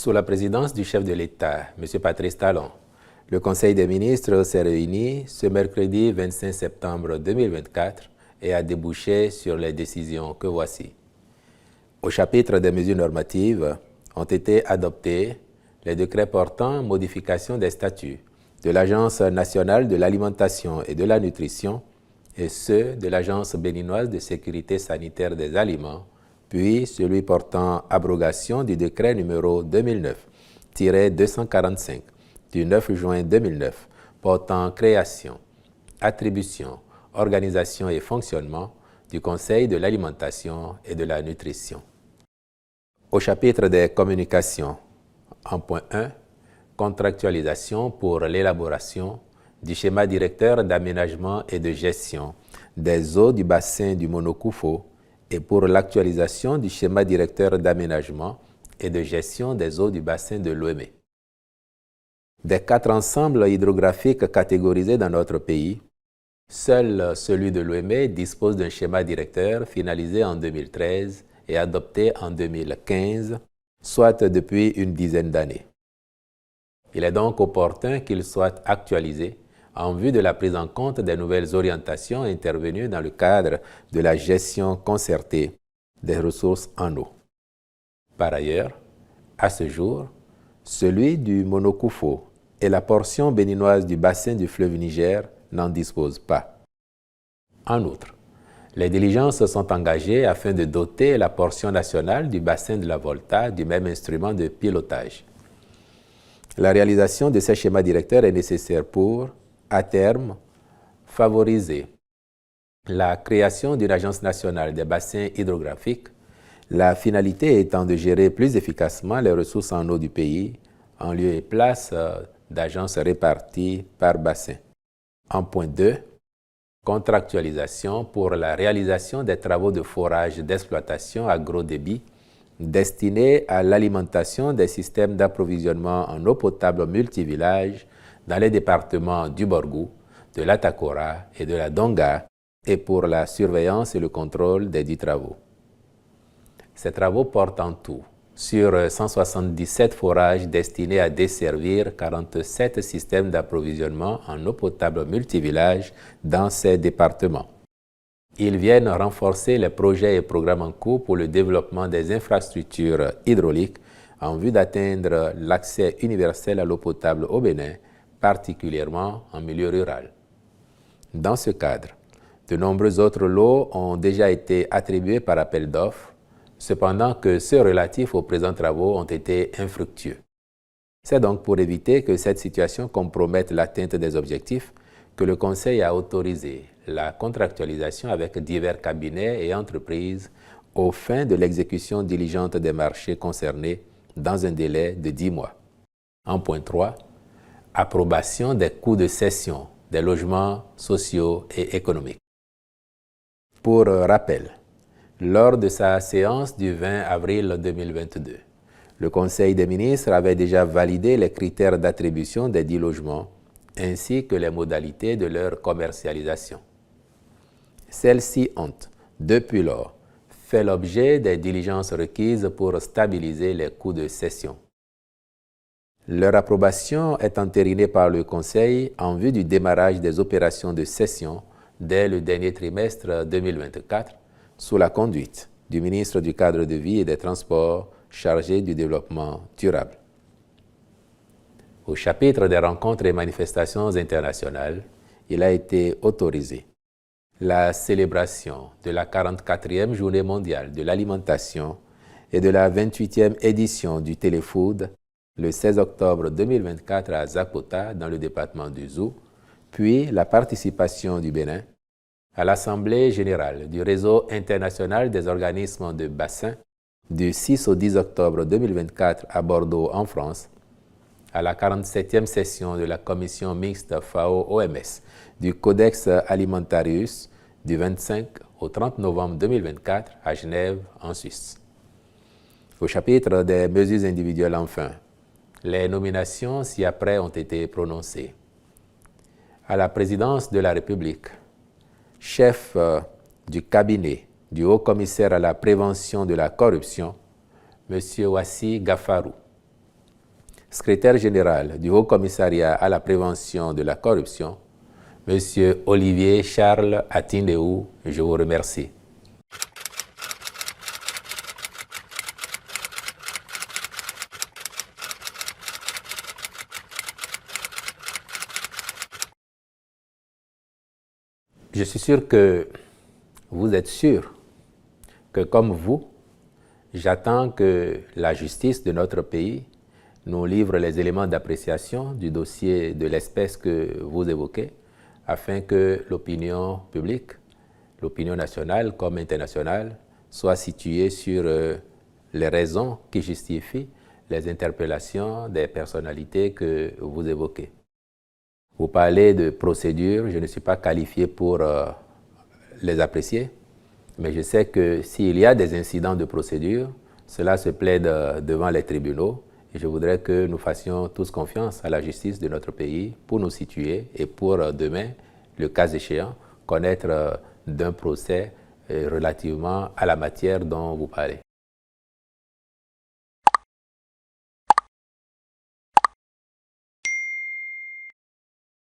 Sous la présidence du chef de l'État, M. Patrice Talon, le Conseil des ministres s'est réuni ce mercredi 25 septembre 2024 et a débouché sur les décisions que voici. Au chapitre des mesures normatives, ont été adoptés les décrets portant modification des statuts de l'Agence nationale de l'alimentation et de la nutrition et ceux de l'Agence béninoise de sécurité sanitaire des aliments, puis celui portant abrogation du décret numéro 2009-245 du 9 juin 2009 portant création, attribution, organisation et fonctionnement du Conseil de l'alimentation et de la nutrition. Au chapitre des communications, en point 1, contractualisation pour l'élaboration du schéma directeur d'aménagement et de gestion des eaux du bassin du Monokoufo et pour l'actualisation du schéma directeur d'aménagement et de gestion des eaux du bassin de l'Ouémé. Des 4 ensembles hydrographiques catégorisés dans notre pays, seul celui de l'Ouémé dispose d'un schéma directeur finalisé en 2013 et adopté en 2015, soit depuis une dizaine d'années. Il est donc opportun qu'il soit actualisé en vue de la prise en compte des nouvelles orientations intervenues dans le cadre de la gestion concertée des ressources en eau. Par ailleurs, à ce jour, celui du Monokoufo et la portion béninoise du bassin du fleuve Niger n'en disposent pas. En outre, les diligences sont engagées afin de doter la portion nationale du bassin de la Volta du même instrument de pilotage. La réalisation de ces schémas directeurs est nécessaire pour, à terme, favoriser la création d'une agence nationale des bassins hydrographiques, la finalité étant de gérer plus efficacement les ressources en eau du pays en lieu et place d'agences réparties par bassin. En point 2, contractualisation pour la réalisation des travaux de forage d'exploitation à gros débit destinés à l'alimentation des systèmes d'approvisionnement en eau potable multivillages dans les départements du Borgou, de l'Atakora et de la Donga et pour la surveillance et le contrôle des dits travaux. Ces travaux portent en tout sur 177 forages destinés à desservir 47 systèmes d'approvisionnement en eau potable multivillages dans ces départements. Ils viennent renforcer les projets et programmes en cours pour le développement des infrastructures hydrauliques en vue d'atteindre l'accès universel à l'eau potable au Bénin, particulièrement en milieu rural. Dans ce cadre, de nombreux autres lots ont déjà été attribués par appel d'offres, cependant que ceux relatifs aux présents travaux ont été infructueux. C'est donc pour éviter que cette situation compromette l'atteinte des objectifs que le Conseil a autorisé la contractualisation avec divers cabinets et entreprises aux fins de l'exécution diligente des marchés concernés dans un délai de 10 mois. En point 3, approbation des coûts de cession des logements sociaux et économiques. Pour rappel, lors de sa séance du 20 avril 2022, le Conseil des ministres avait déjà validé les critères d'attribution des 10 logements ainsi que les modalités de leur commercialisation. Celles-ci ont, depuis lors, fait l'objet des diligences requises pour stabiliser les coûts de cession. Leur approbation est entérinée par le Conseil en vue du démarrage des opérations de cession dès le dernier trimestre 2024, sous la conduite du ministre du Cadre de vie et des Transports chargé du développement durable. Au chapitre des rencontres et manifestations internationales, il a été autorisé la célébration de la 44e Journée mondiale de l'alimentation et de la 28e édition du Téléfood le 16 octobre 2024 à Zakota, dans le département du Zou, puis la participation du Bénin à l'Assemblée générale du Réseau international des organismes de bassin du 6 au 10 octobre 2024 à Bordeaux, en France, à la 47e session de la Commission mixte FAO-OMS du Codex Alimentarius du 25 au 30 novembre 2024 à Genève, en Suisse. Au chapitre des mesures individuelles, enfin, les nominations ci-après ont été prononcées. À la présidence de la République, chef du cabinet du Haut-Commissaire à la prévention de la corruption, M. Wassi Gafarou. secrétaire général du Haut Commissariat à la prévention de la corruption, M. Olivier Charles Atindéou, je vous remercie. Je suis sûr que vous êtes sûr que, comme vous, j'attends que la justice de notre pays nous livre les éléments d'appréciation du dossier de l'espèce que vous évoquez, afin que l'opinion publique, l'opinion nationale comme internationale, soit située sur les raisons qui justifient les interpellations des personnalités que vous évoquez. Vous parlez de procédures, je ne suis pas qualifié pour les apprécier, mais je sais que s'il y a des incidents de procédure, cela se plaide devant les tribunaux et je voudrais que nous fassions tous confiance à la justice de notre pays pour nous situer et pour demain, le cas échéant, connaître d'un procès relativement à la matière dont vous parlez.